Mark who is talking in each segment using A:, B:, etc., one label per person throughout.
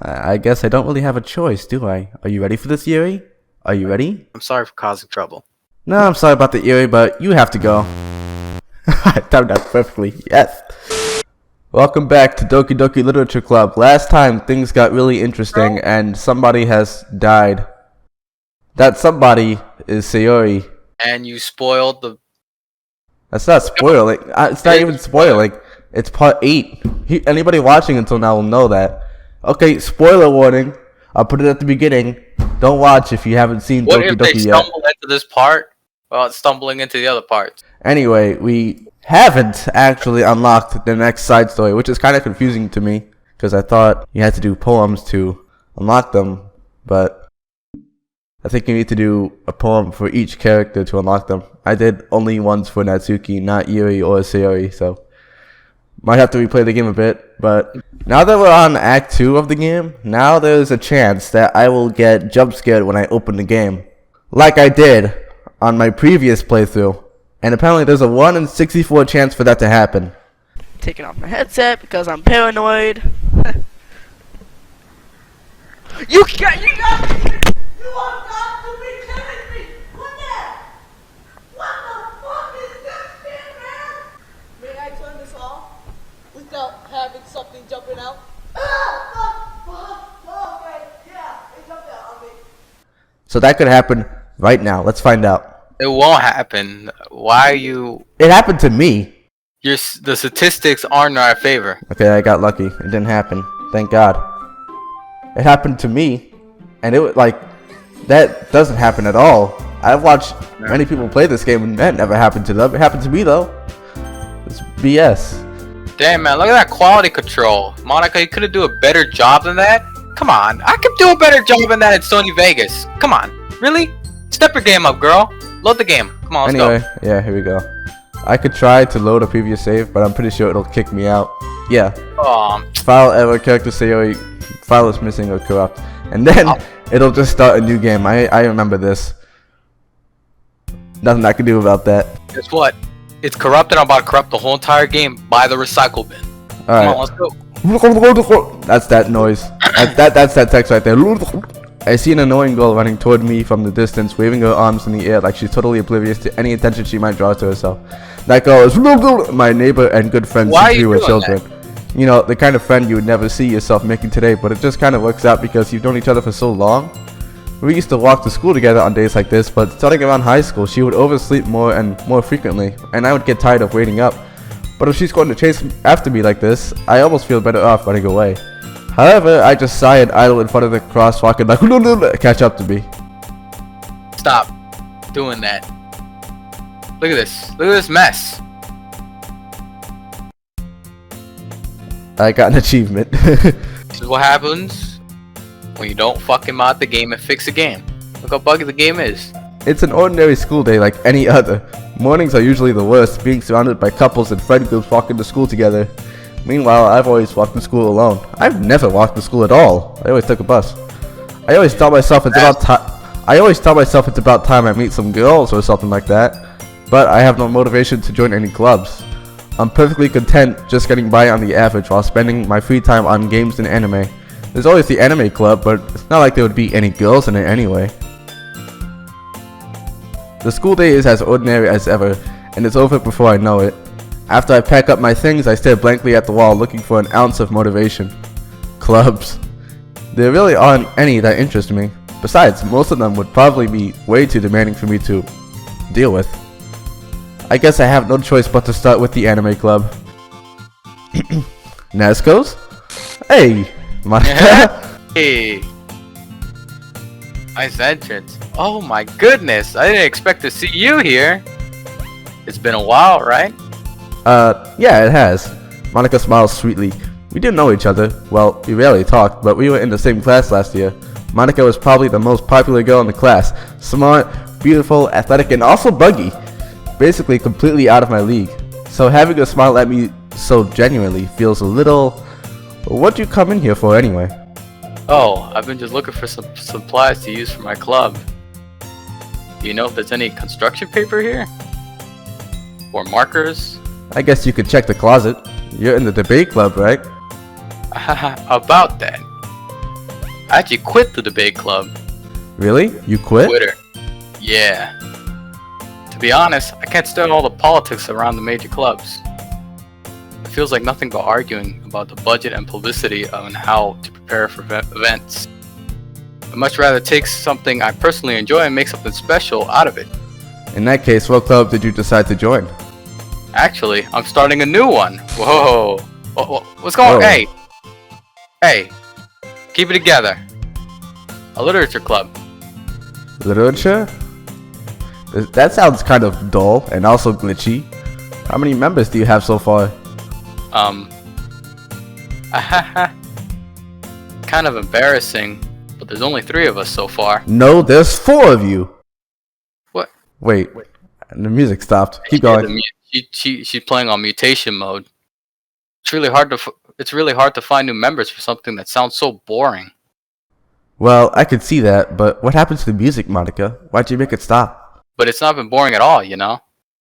A: I guess I don't really have a choice, do I? Are you ready for this, Yuri? Are you ready?
B: I'm sorry for causing trouble.
A: No, I'm sorry about the Yuri, but you have to go. I timed that perfectly, yes. Welcome back to Doki Doki Literature Club. Last time, things got really interesting, and somebody has died. That somebody is Sayori.
B: And you spoiled the...
A: That's not spoiling. It's not even spoiling. It's part 8. Anybody watching until now will know that. Okay, spoiler warning. I'll put it at the beginning. Don't watch if you haven't seen
B: What
A: Doki
B: if they
A: Doki yet.
B: stumble into this part while it's stumbling into the other parts?
A: Anyway, we haven't actually unlocked the next side story, which is kind of confusing to me, because I thought you had to do poems to unlock them, but I think you need to do a poem for each character to unlock them. I did only ones for Natsuki, not Yuri or Sayori, so might have to replay the game a bit. But now that we're on Act 2 of the game, now there's a chance that I will get jump scared when I open the game, like I did on my previous playthrough. And apparently there's a 1 in 64 chance for that to happen.
C: Taking off my headset because I'm paranoid. You got me! You are got to be kidding me! What the fuck is this shit, man? May I turn this off without having something jumping out? Okay, yeah, it jumped out on me.
A: So that could happen right now. Let's find out.
B: It won't happen. Why are you...
A: It happened to me.
B: The statistics aren't in our favor.
A: Okay, I got lucky. It didn't happen. Thank God. It happened to me. And it was like, that doesn't happen at all. I've watched many people play this game and that never happened to them. It happened to me though. It's BS.
B: Damn, man, look at that quality control. Monica, you could have do a better job than that. Come on, I could do a better job than that at Sony Vegas. Come on, really? Step your game up, girl. Load the game. Come on, let's
A: Anyway, yeah, here we go. I could try to load a previous save, but I'm pretty sure it'll kick me out. Yeah. File error, character Sayori, file is missing or corrupt. And then it'll just start a new game. I remember this. Nothing I can do about that.
B: Guess what? It's corrupted. I'm about to corrupt the whole entire game by the recycle bin.
A: Alright.
B: Come on, let's go.
A: That's that noise. That's that text right there. I see an annoying girl running toward me from the distance, waving her arms in the air like she's totally oblivious to any attention she might draw to herself. That girl is my neighbor and good friend since we were children. You know, the kind of friend you would never see yourself making today, but it just kind of works out because you've known each other for so long. We used to walk to school together on days like this, but starting around high school, she would oversleep more and more frequently, and I would get tired of waiting up. But if she's going to chase after me like this, I almost feel better off running away. However, I just sigh and idle in front of the crosswalk and like, catch up to me.
B: Stop doing that. Look at this. Look at this mess.
A: I got an achievement.
B: This is what happens when you don't fucking mod the game and fix the game. Look how buggy the game is.
A: It's an ordinary school day like any other. Mornings are usually the worst, being surrounded by couples and friend groups walking to school together. Meanwhile, I've always walked to school alone. I've never walked to school at all. I always took a bus. I always tell myself it's about time I meet some girls or something like that. But I have no motivation to join any clubs. I'm perfectly content just getting by on the average while spending my free time on games and anime. There's always the anime club, but it's not like there would be any girls in it anyway. The school day is as ordinary as ever, and it's over before I know it. After I pack up my things, I stare blankly at the wall looking for an ounce of motivation. Clubs. There really aren't any that interest me. Besides, most of them would probably be way too demanding for me to deal with. I guess I have no choice but to start with the anime club. Nascoz? Hey, Monica.
B: Hey. Nice entrance. Oh my goodness. I didn't expect to see you here. It's been a while, right?
A: Yeah, it has. Monica smiles sweetly. We didn't know each other. Well, we rarely talked, but we were in the same class last year. Monica was probably the most popular girl in the class. Smart, beautiful, athletic, and also buggy. Basically completely out of my league. So having her smile at me so genuinely feels a little... What'd you come in here for anyway?
B: Oh, I've been just looking for some supplies to use for my club. Do you know if there's any construction paper here? Or markers?
A: I guess you could check the closet. You're in the debate club, right?
B: About that. I actually quit the debate club.
A: Really? You quit?
B: Twitter. Yeah. To be honest, I can't stand all the politics around the major clubs. It feels like nothing but arguing about the budget and publicity on how to prepare for events. I'd much rather take something I personally enjoy and make something special out of it.
A: In that case, what club did you decide to join?
B: Actually, I'm starting a new one. Whoa. What's going on?
A: Whoa.
B: Hey. Keep it together. A literature club.
A: Literature? That sounds kind of dull and also glitchy. How many members do you have so far?
B: Kind of embarrassing, but there's only 3 of us so far.
A: No, there's 4 of you.
B: What?
A: Wait, the music stopped. Keep going.
B: She's playing on mutation mode. It's really hard to find new members for something that sounds so boring.
A: Well, I could see that, but what happened to the music, Monica? Why'd you make it stop?
B: But it's not been boring at all, you know?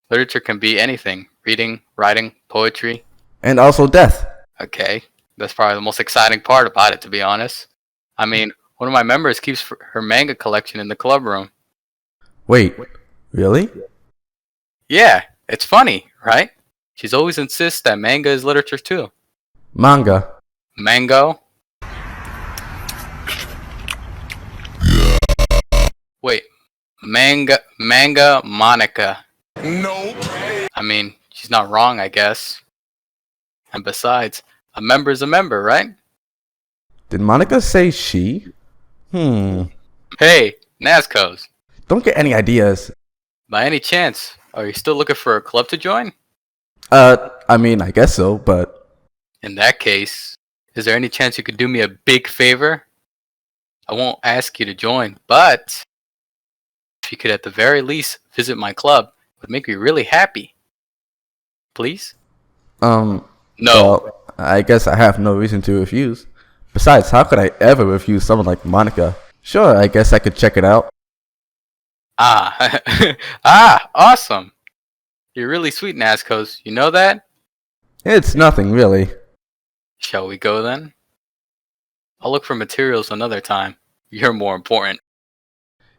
B: Literature can be anything. Reading, writing, poetry.
A: And also death.
B: Okay, that's probably the most exciting part about it, to be honest. I mean, one of my members keeps her manga collection in the club room.
A: Wait, really?
B: Yeah, it's funny, right? She's always insists that manga is literature too.
A: Manga.
B: Mango? Wait, manga Monica.
D: Nope.
B: I mean, she's not wrong, I guess. And besides, a member is a member, right?
A: Did Monica say she?
B: Hey, Nascoz.
A: Don't get any ideas.
B: By any chance, are you still looking for a club to join?
A: I mean, I guess so, but...
B: In that case, is there any chance you could do me a big favor? I won't ask you to join, but if you could at the very least visit my club, it would make me really happy. Please?
A: No.
B: No.
A: Well, I guess I have no reason to refuse. Besides, how could I ever refuse someone like Monica? Sure, I guess I could check it out.
B: Awesome. You're really sweet, Nascoz. You know that?
A: It's nothing, really.
B: Shall we go then? I'll look for materials another time. You're more important.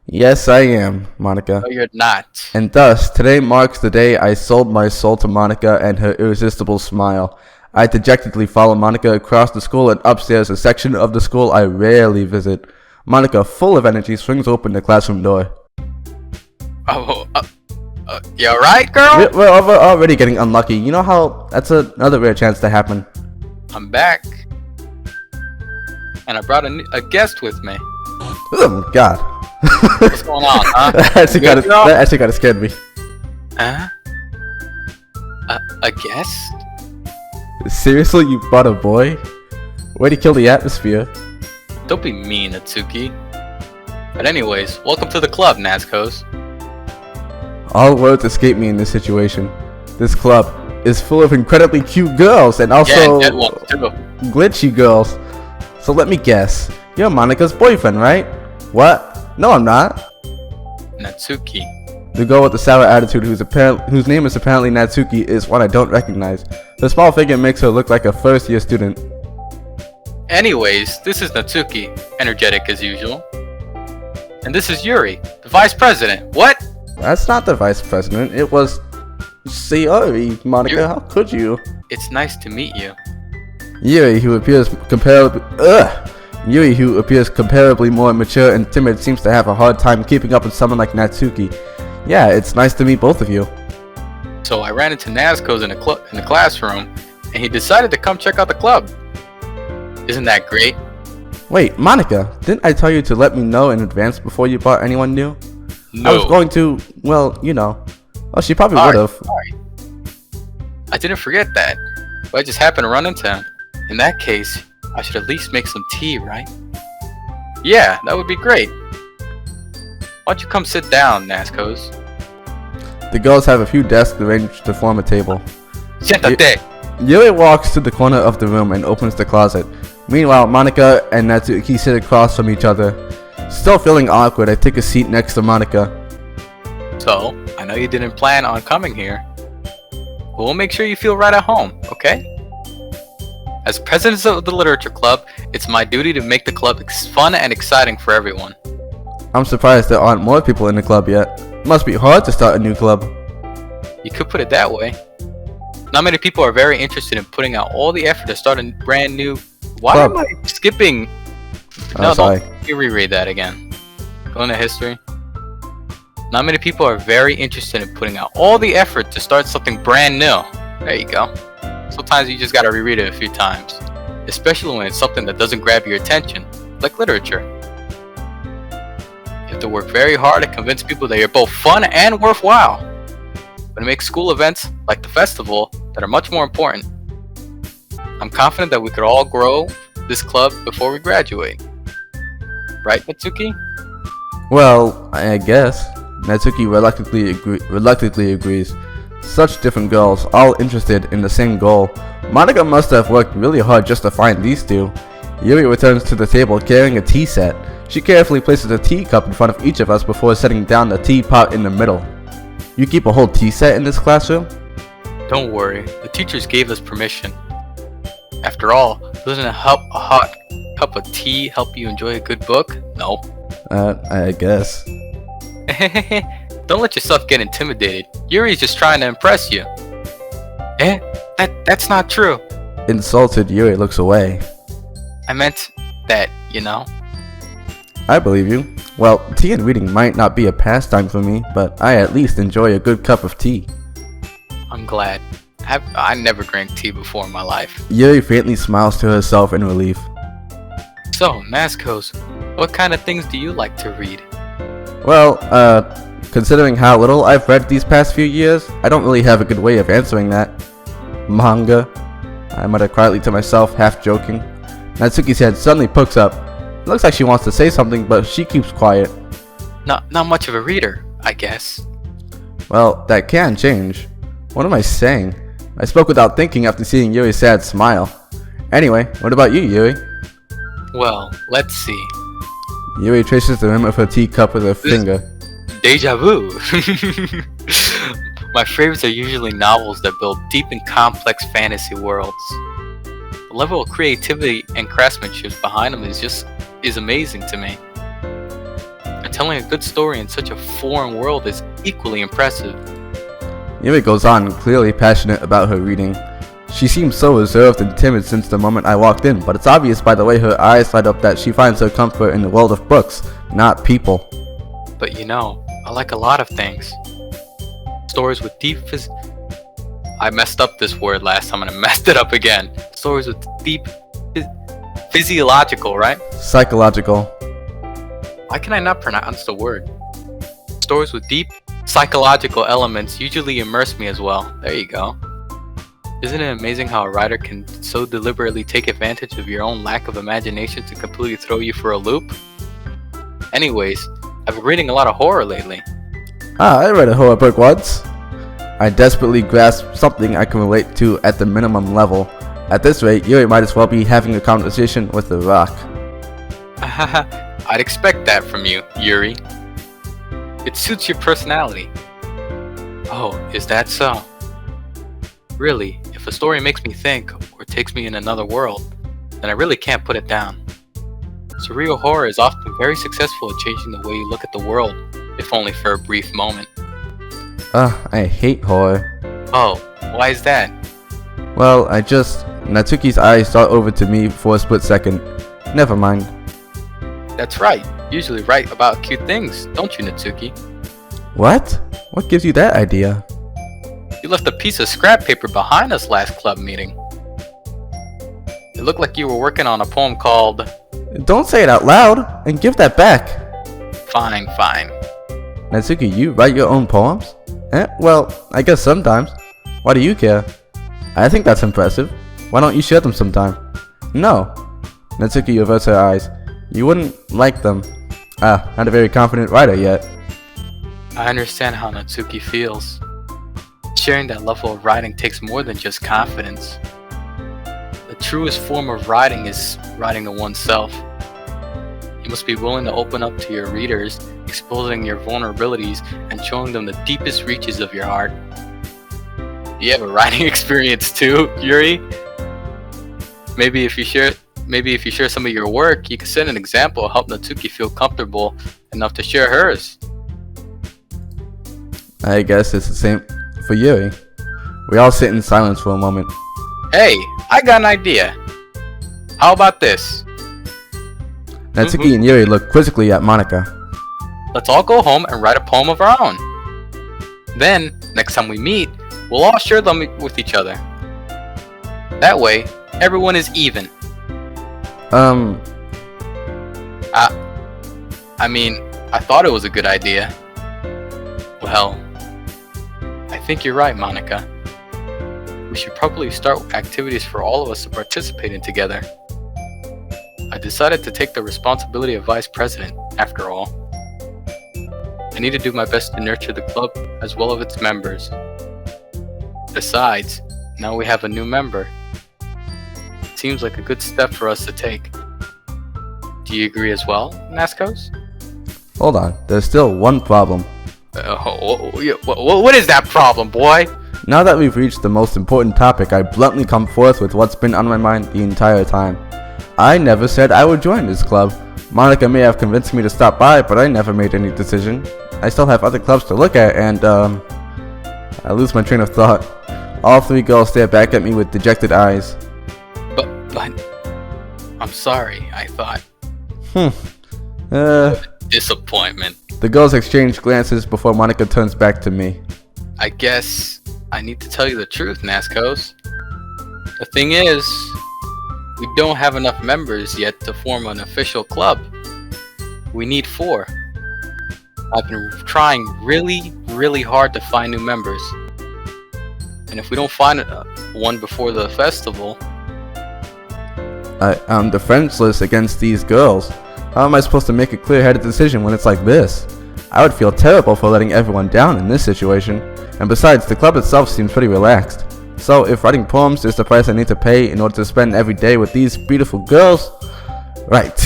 A: Yes, I am, Monica.
B: No, you're not.
A: And thus, today marks the day I sold my soul to Monica and her irresistible smile. I dejectedly follow Monica across the school and upstairs, a section of the school I rarely visit. Monica, full of energy, swings open the classroom door.
B: You alright, girl?
A: We're already getting unlucky. You know how that's another rare chance to happen.
B: I'm back. And I brought a guest with me.
A: Oh, God.
B: What's going on, huh?
A: That actually kind of scared me.
B: Huh? A guest?
A: Seriously, you brought a boy? Way to kill the atmosphere.
B: Don't be mean, Atsuki. But anyways, welcome to the club, Nascoz.
A: All words escape me in this situation. This club is full of incredibly cute girls and also
B: dead ones too.
A: glitchy girls. So let me guess. You're Monica's boyfriend, right? What? No, I'm not.
B: Natsuki.
A: The girl with the sour attitude whose name is apparently Natsuki is one I don't recognize. The small figure makes her look like a first-year student.
B: Anyways, this is Natsuki, energetic as usual. And this is Yuri, the vice president. What?
A: That's not the vice president. It was Sayori, Monica. How could you?
B: It's nice to meet you.
A: Yuri, who appears comparably more mature and timid, seems to have a hard time keeping up with someone like Natsuki. Yeah, it's nice to meet both of you.
B: So I ran into Nascoz in the classroom, and he decided to come check out the club. Isn't that great?
A: Wait, Monica, didn't I tell you to let me know in advance before you brought anyone new?
B: No.
A: I was going to, well, you know. Oh, she probably would have.
B: Sorry. I didn't forget that, but I just happened to run into him. In that case, I should at least make some tea, right? Yeah, that would be great. Why don't you come sit down, Nascoz?
A: The girls have a few desks arranged to form a table.
B: Siéntate!
A: Yuri walks to the corner of the room and opens the closet. Meanwhile, Monica and Natsuki sit across from each other. Still feeling awkward, I take a seat next to Monica.
B: So, I know you didn't plan on coming here, but we'll make sure you feel right at home, okay? As president of the literature club, it's my duty to make the club fun and exciting for everyone.
A: I'm surprised there aren't more people in the club yet. It must be hard to start a new club.
B: You could put it that way. Not many people are very interested in putting out all the effort to start a brand new... Why
A: club.
B: am I skipping? No,
A: Sorry.
B: don't you reread that again. Go into history. Not many people are very interested in putting out all the effort to start something brand new. There you go. Sometimes you just gotta reread it a few times. Especially when it's something that doesn't grab your attention, like literature. You have to work very hard to convince people that you're both fun and worthwhile. But it makes school events, like the festival, that are much more important. I'm confident that we could all grow this club before we graduate. Right, Mitsuki?
A: Well, I guess. Natsuki reluctantly agrees. Such different girls, all interested in the same goal. Monica must have worked really hard just to find these two. Yuri returns to the table carrying a tea set. She carefully places a teacup in front of each of us before setting down the teapot in the middle. You keep a whole tea set in this classroom?
B: Don't worry, the teachers gave us permission. After all, doesn't a hot cup of tea help you enjoy a good book? No.
A: I guess.
B: Don't let yourself get intimidated. Yuri's just trying to impress you. That's not true.
A: Insulted, Yuri looks away.
B: I meant that, you know.
A: I believe you. Well, tea and reading might not be a pastime for me, but I at least enjoy a good cup of tea.
B: I'm glad. I never drank tea before in my life.
A: Yuri faintly smiles to herself in relief.
B: So, Nascoz, what kind of things do you like to read?
A: Well, considering how little I've read these past few years, I don't really have a good way of answering that. Manga, I mutter quietly to myself, half joking. Natsuki's head suddenly pokes up. It looks like she wants to say something, but she keeps quiet.
B: Not much of a reader, I guess.
A: Well, that can change. What am I saying? I spoke without thinking after seeing Yuri's sad smile. Anyway, what about you, Yuri?
B: Well, let's see.
A: Yuri traces the rim of her teacup with her finger.
B: Deja vu. My favorites are usually novels that build deep and complex fantasy worlds. The level of creativity and craftsmanship behind them is amazing to me. And telling a good story in such a foreign world is equally impressive.
A: Yuri goes on, clearly passionate about her reading. She seems so reserved and timid since the moment I walked in, but it's obvious by the way her eyes light up that she finds her comfort in the world of books, not people.
B: But you know, I like a lot of things. Stories with deep I messed up this word last time and I messed it up again. Stories with deep physiological, right?
A: Psychological.
B: Why can I not pronounce the word? Stories with deep psychological elements usually immerse me as well. There you go. Isn't it amazing how a writer can so deliberately take advantage of your own lack of imagination to completely throw you for a loop? Anyways, I've been reading a lot of horror lately.
A: I read a horror book once. I desperately grasp something I can relate to at the minimum level. At this rate, Yuri might as well be having a conversation with a rock.
B: I'd expect that from you, Yuri. It suits your personality. Oh, is that so? Really, if a story makes me think, or takes me in another world, then I really can't put it down. Surreal horror is often very successful at changing the way you look at the world, if only for a brief moment.
A: I hate horror.
B: Oh, why is that?
A: Well, Natsuki's eyes dart over to me for a split second. Never mind.
B: That's right. Usually write about cute things, don't you, Natsuki?
A: What? What gives you that idea?
B: You left a piece of scrap paper behind us last club meeting. It looked like you were working on a poem called...
A: Don't say it out loud, and give that back.
B: Fine.
A: Natsuki, you write your own poems? Well, I guess sometimes. Why do you care? I think that's impressive. Why don't you share them sometime? No. Natsuki averts her eyes. You wouldn't like them. Not a very confident writer yet.
B: I understand how Natsuki feels. Sharing that level of writing takes more than just confidence. The truest form of writing is writing to oneself. You must be willing to open up to your readers, exposing your vulnerabilities and showing them the deepest reaches of your heart. Do you have a writing experience too, Yuri? Maybe if you share some of your work, you can set an example, help Natsuki feel comfortable enough to share hers.
A: I guess it's the same for Yuri. We all sit in silence for a moment.
B: Hey, I got an idea. How about this?
A: Natsuki and Yuri look quizzically at Monica.
B: Let's all go home and write a poem of our own. Then, next time we meet, we'll all share them with each other. That way, everyone is even. I mean, I thought it was a good idea. Well, I think you're right, Monica. We should probably start activities for all of us to participate in together. I decided to take the responsibility of vice president, after all. I need to do my best to nurture the club as well as its members. Besides, now we have a new member. It seems like a good step for us to take. Do you agree as well, Nascoz?
A: Hold on, there's still one problem.
B: What is that problem, boy?
A: Now that we've reached the most important topic, I bluntly come forth with what's been on my mind the entire time. I never said I would join this club. Monica may have convinced me to stop by, but I never made any decision. I still have other clubs to look at, and I lose my train of thought. All three girls stare back at me with dejected eyes.
B: But I'm sorry, I thought. Disappointment.
A: The girls exchange glances before Monica turns back to me.
B: I guess I need to tell you the truth, Nascoz. The thing is, we don't have enough members yet to form an official club. We need 4. I've been trying really hard to find new members. And if we don't find one before the festival...
A: I'm defenseless against these girls. How am I supposed to make a clear-headed decision when it's like this? I would feel terrible for letting everyone down in this situation. And besides, the club itself seems pretty relaxed. So if writing poems is the price I need to pay in order to spend every day with these beautiful girls... Right.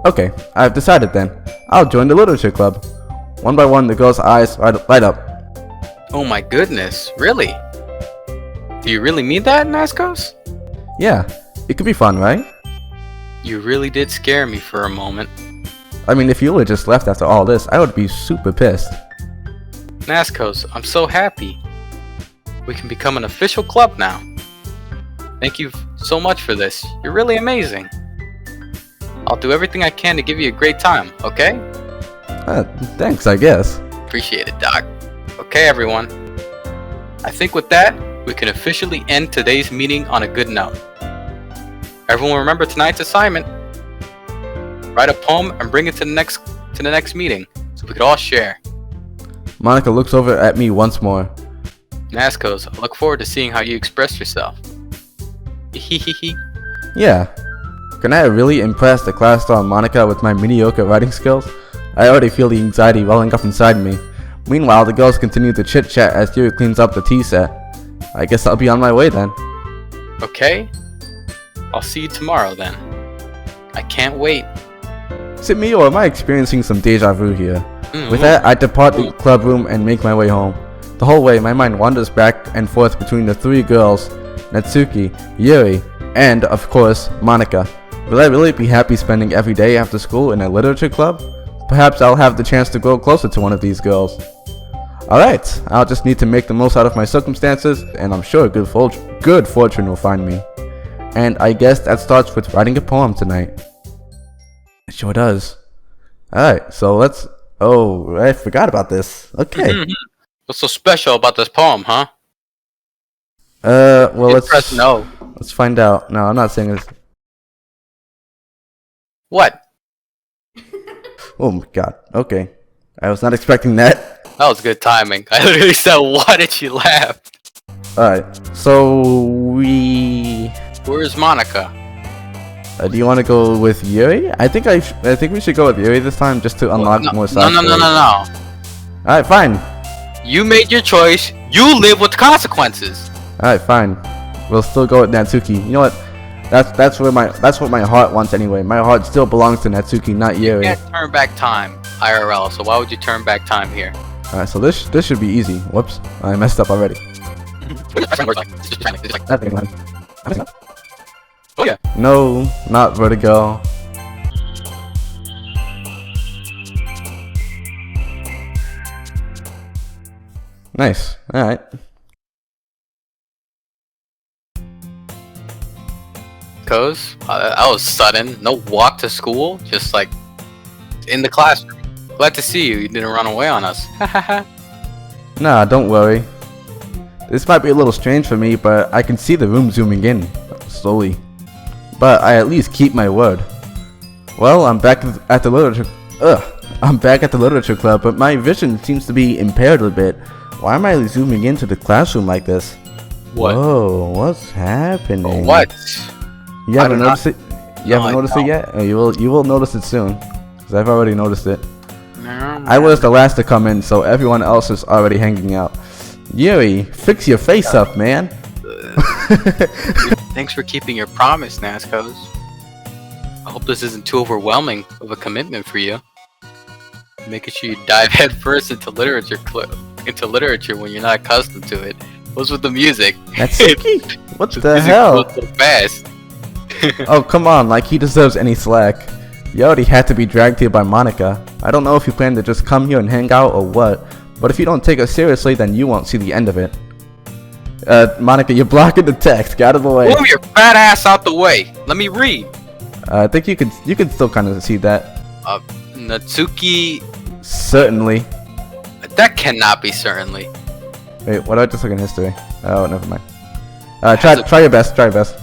A: Okay, I've decided then. I'll join the literature club. One by one, the girls' eyes light up.
B: Oh my goodness, really? Do you really mean that, Nascoz?
A: Yeah, it could be fun, right?
B: You really did scare me for a moment.
A: I mean, if you would have just left after all this, I would be super pissed.
B: Nascoz, I'm so happy. We can become an official club now. Thank you so much for this. You're really amazing. I'll do everything I can to give you a great time, okay?
A: Thanks, I guess.
B: Appreciate it, Doc. Okay, everyone. I think with that, we can officially end today's meeting on a good note. Everyone remember tonight's assignment. Write a poem and bring it to the next meeting so we could all share.
A: Monica looks over at me once more.
B: Nascoz, I look forward to seeing how you express yourself.
A: Yeah. Can I really impress the class star Monica with my mediocre writing skills? I already feel the anxiety welling up inside me. Meanwhile, the girls continue to chit-chat as Yuri cleans up the tea set. I guess I'll be on my way then.
B: Okay. I'll see you tomorrow then. I can't wait.
A: Is it me or am I experiencing some deja vu here? With that, I depart the club room and make my way home. The whole way, my mind wanders back and forth between the 3 girls, Natsuki, Yuri, and, of course, Monica. Will I really be happy spending every day after school in a literature club? Perhaps I'll have the chance to grow closer to one of these girls. Alright, I'll just need to make the most out of my circumstances, and I'm sure good fortune will find me. And I guess that starts with writing a poem tonight. It sure does. Alright, so let's... Oh, I forgot about this. Okay.
B: What's so special about this poem, huh?
A: Well, let's...
B: press no.
A: Let's find out. No, I'm not saying this.
B: What?
A: Oh my god. Okay. I was not expecting that.
B: That was good timing. I literally said, why did she laugh?
A: Alright, so we...
B: Where's Monica?
A: Do you want to go with Yuri? I think we should go with Yuri this time just to unlock more side stories.
B: No.
A: Alright, fine.
B: You made your choice. You live with the consequences.
A: Alright, fine. We'll still go with Natsuki. You know what? That's what my heart wants anyway. My heart still belongs to Natsuki, not Yuri.
B: You can't turn back time, IRL. So why would you turn back time here?
A: Alright, so this should be easy. Whoops, I messed up already. Nothing.
B: Oh yeah.
A: No, not Vertigo. Nice. Alright.
B: Cause that was sudden. No walk to school, just like in the classroom. Glad to see you. You didn't run away on us.
A: Nah, don't worry. This might be a little strange for me, but I can see the room zooming in slowly. But I at least keep my word. Well, I'm back at the literature. I'm back at the literature club, but my vision seems to be impaired a bit. Why am I zooming into the classroom like this?
B: What?
A: Whoa, what's happening?
B: What?
A: You haven't noticed it? You
B: No,
A: haven't
B: I
A: noticed it
B: don't.
A: yet? Oh, you will notice it soon, because I've already noticed it.
B: No,
A: I was the last to come in, so everyone else is already hanging out. Yuri, fix your face up, man.
B: Thanks for keeping your promise, Nascoz. I hope this isn't too overwhelming of a commitment for you. Making sure you dive headfirst into literature when you're not accustomed to it. What's with the music?
A: Natsuki? What
B: The
A: the
B: music
A: hell?
B: goes so fast.
A: Oh, come on, like he deserves any slack. You already had to be dragged here by Monica. I don't know if you plan to just come here and hang out or what, but if you don't take us seriously, then you won't see the end of it. Monica, you're blocking the text. Get out of the way.
B: Move your fat ass out the way. Let me read.
A: I think you can still kind of see that.
B: Natsuki.
A: Certainly.
B: That cannot be certainly.
A: Wait, what do I just look in history? Oh, never mind. Try your best. Try your best.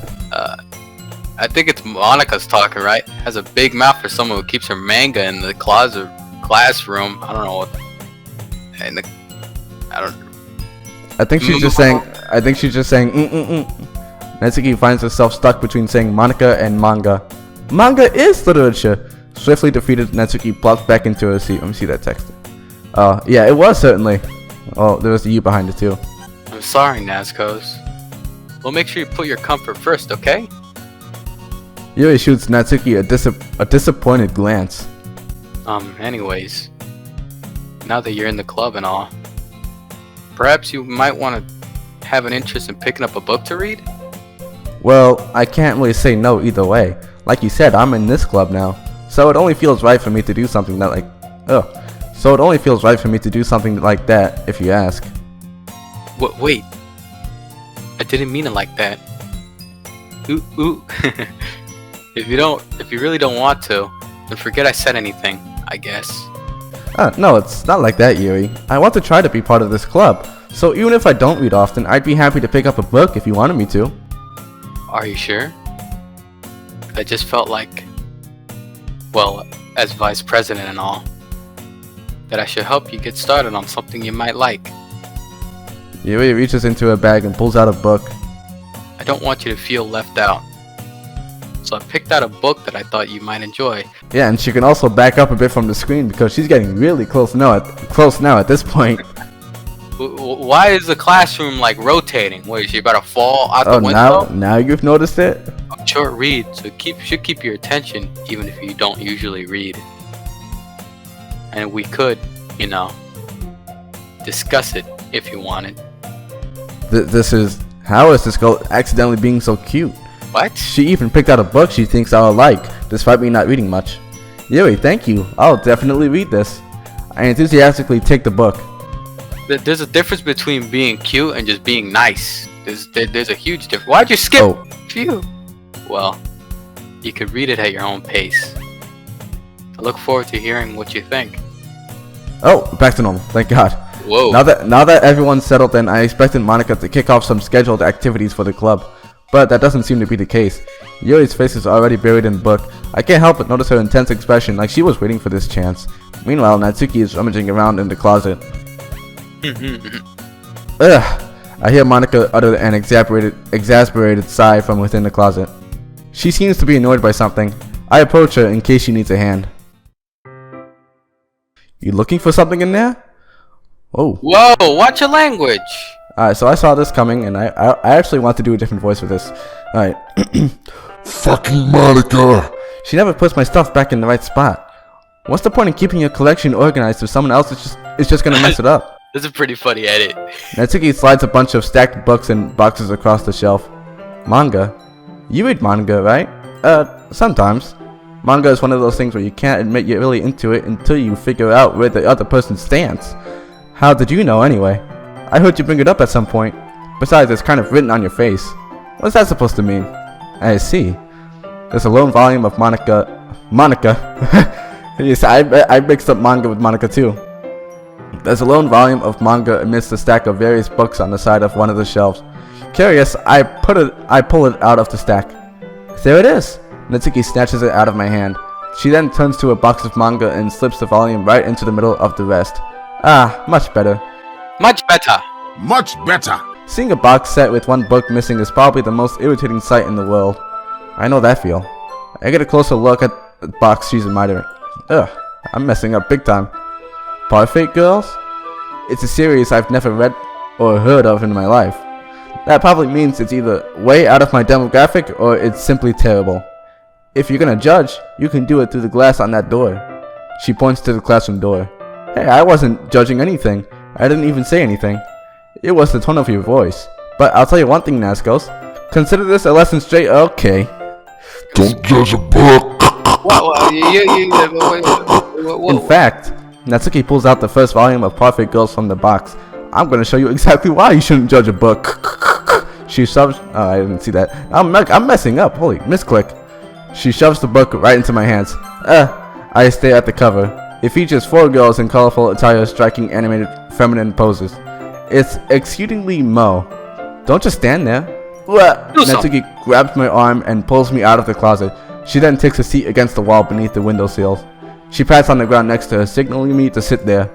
B: I think it's Monica's talking, right? Has a big mouth for someone who keeps her manga in the classroom. I don't know what. I don't.
A: I think she's just saying. Natsuki finds herself stuck between saying Monica and manga. Manga is literature. Swiftly defeated, Natsuki plopped back into her seat. Let me see that text. Yeah, it was certainly. Oh, there was a U behind it too.
B: I'm sorry, Nascoz. We'll make sure you put your comfort first, okay?
A: Yuri shoots Natsuki a disappointed glance.
B: Anyways, now that you're in the club and all, perhaps you might want to have an interest in picking up a book to read?
A: Well, I can't really say no either way. Like you said, I'm in this club now, so it only feels right for me to do something that that if you ask.
B: Wait. I didn't mean it like that. Ooh. If you really don't want to, then forget I said anything, I guess.
A: No, it's not like that, Yuri. I want to try to be part of this club, so even if I don't read often, I'd be happy to pick up a book if you wanted me to.
B: Are you sure? I just felt like, well, as vice president and all, that I should help you get started on something you might like.
A: Yuri reaches into her bag and pulls out a book.
B: I don't want you to feel left out. So I picked out a book that I thought you might enjoy.
A: Yeah, and she can also back up a bit from the screen because she's getting really close now at this point.
B: Why is the classroom like rotating? Wait, is she about to fall out the window?
A: Now you've noticed it?
B: A short read, so should keep your attention even if you don't usually read. And we could, discuss it if you wanted.
A: How is this girl accidentally being so cute?
B: What?
A: She even picked out a book she thinks I'll like, despite me not reading much. Yuri, thank you. I'll definitely read this. I enthusiastically take the book.
B: There's a difference between being cute and just being nice. There's a huge difference. Why'd you skip?
A: Oh.
B: Phew. Well, you could read it at your own pace. I look forward to hearing what you think.
A: Oh, back to normal. Thank God.
B: Whoa.
A: Now that everyone's settled in, I expected Monica to kick off some scheduled activities for the club, but that doesn't seem to be the case. Yuri's face is already buried in the book. I can't help but notice her intense expression, like she was waiting for this chance. Meanwhile, Natsuki is rummaging around in the closet. Ugh! I hear Monica utter an exasperated sigh from within the closet. She seems to be annoyed by something. I approach her in case she needs a hand. You looking for something in there? Oh.
B: Whoa, watch your language.
A: Alright, so I saw this coming, and I actually want to do a different voice for this. Alright.
D: Fucking Monica!
A: She never puts my stuff back in the right spot. What's the point in keeping your collection organized if someone else is just gonna mess it up?
B: This is a pretty funny edit.
A: Natsuki slides a bunch of stacked books and boxes across the shelf. Manga? You read manga, right? Sometimes. Manga is one of those things where you can't admit you're really into it until you figure out where the other person stands. How did you know anyway? I heard you bring it up at some point. Besides, it's kind of written on your face. What's that supposed to mean? I see. There's a lone volume of Monica. Yes, I mixed up manga with Monica too. There's a lone volume of manga amidst a stack of various books on the side of one of the shelves. Curious, I pull it out of the stack. There it is! Natsuki snatches it out of my hand. She then turns to a box of manga and slips the volume right into the middle of the rest. Ah, much better.
B: Much better.
D: Much better.
A: Seeing a box set with one book missing is probably the most irritating sight in the world. I know that feel. I get a closer look at the box she's admiring. Ugh, I'm messing up big time. Parfait Girls? It's a series I've never read or heard of in my life. That probably means it's either way out of my demographic or it's simply terrible. If you're gonna judge, you can do it through the glass on that door. She points to the classroom door. Hey, I wasn't judging anything. I didn't even say anything. It was the tone of your voice. But I'll tell you one thing, Nascoz. Consider this a lesson straight. Okay.
D: Don't judge a book.
A: In fact, Natsuki pulls out the first volume of Perfect Girls from the box. I'm gonna show you exactly why you shouldn't judge a book. She shoves. Oh, I didn't see that. I'm messing up. Holy misclick. She shoves the book right into my hands. I stare at the cover. It features 4 girls in colorful attire striking animated feminine poses. It's exceedingly mo. Don't just stand there. Natsuki grabs my arm and pulls me out of the closet. She then takes a seat against the wall beneath the windowsills. She pats on the ground next to her, signaling me to sit there.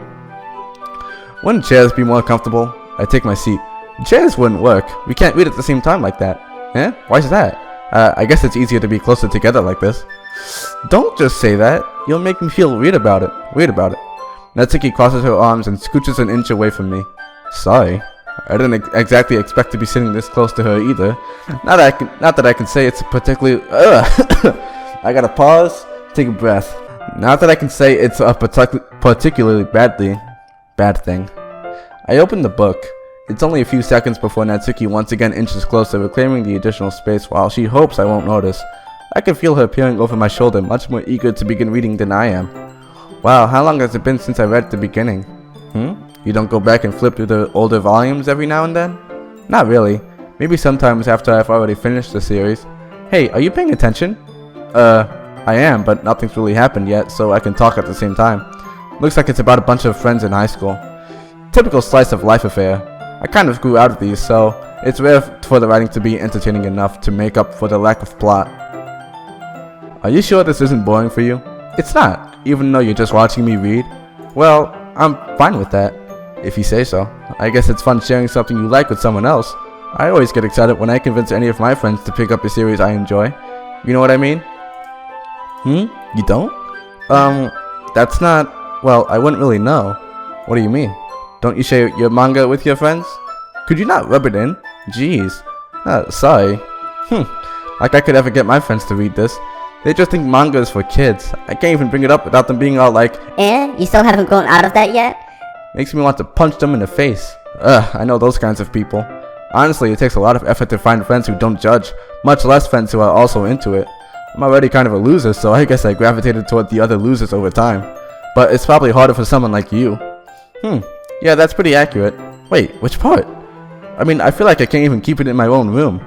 A: Wouldn't chairs be more comfortable? I take my seat. Chairs wouldn't work. We can't read at the same time like that. Eh? Why's that? I guess it's easier to be closer together like this. Don't just say that. You'll make me feel weird about it. Natsuki crosses her arms and scooches an inch away from me. Sorry. I didn't exactly expect to be sitting this close to her either. Not that I can say it's a particularly... I gotta pause, take a breath. Not that I can say it's a particularly bad thing. I open the book. It's only a few seconds before Natsuki once again inches closer, reclaiming the additional space while she hopes I won't notice. I can feel her peering over my shoulder, much more eager to begin reading than I am. Wow, how long has it been since I read the beginning? You don't go back and flip through the older volumes every now and then? Not really. Maybe sometimes after I've already finished the series. Hey, are you paying attention? I am, but nothing's really happened yet, so I can talk at the same time. Looks like it's about a bunch of friends in high school. Typical slice of life affair. I kind of grew out of these, so it's rare for the writing to be entertaining enough to make up for the lack of plot. Are you sure this isn't boring for you? It's not, even though you're just watching me read. Well, I'm fine with that, if you say so. I guess it's fun sharing something you like with someone else. I always get excited when I convince any of my friends to pick up a series I enjoy. You know what I mean? You don't? That's not... Well, I wouldn't really know. What do you mean? Don't you share your manga with your friends? Could you not rub it in? Jeez. Sorry. Like I could ever get my friends to read this. They just think manga is for kids. I can't even bring it up without them being all like,
E: You still haven't grown out of that yet?
A: makes me want to punch them in the face. I know those kinds of people. Honestly, it takes a lot of effort to find friends who don't judge, much less friends who are also into it. I'm already kind of a loser, so I guess I gravitated toward the other losers over time. But it's probably harder for someone like you. Yeah, that's pretty accurate. Wait, which part? I mean, I feel like I can't even keep it in my own room.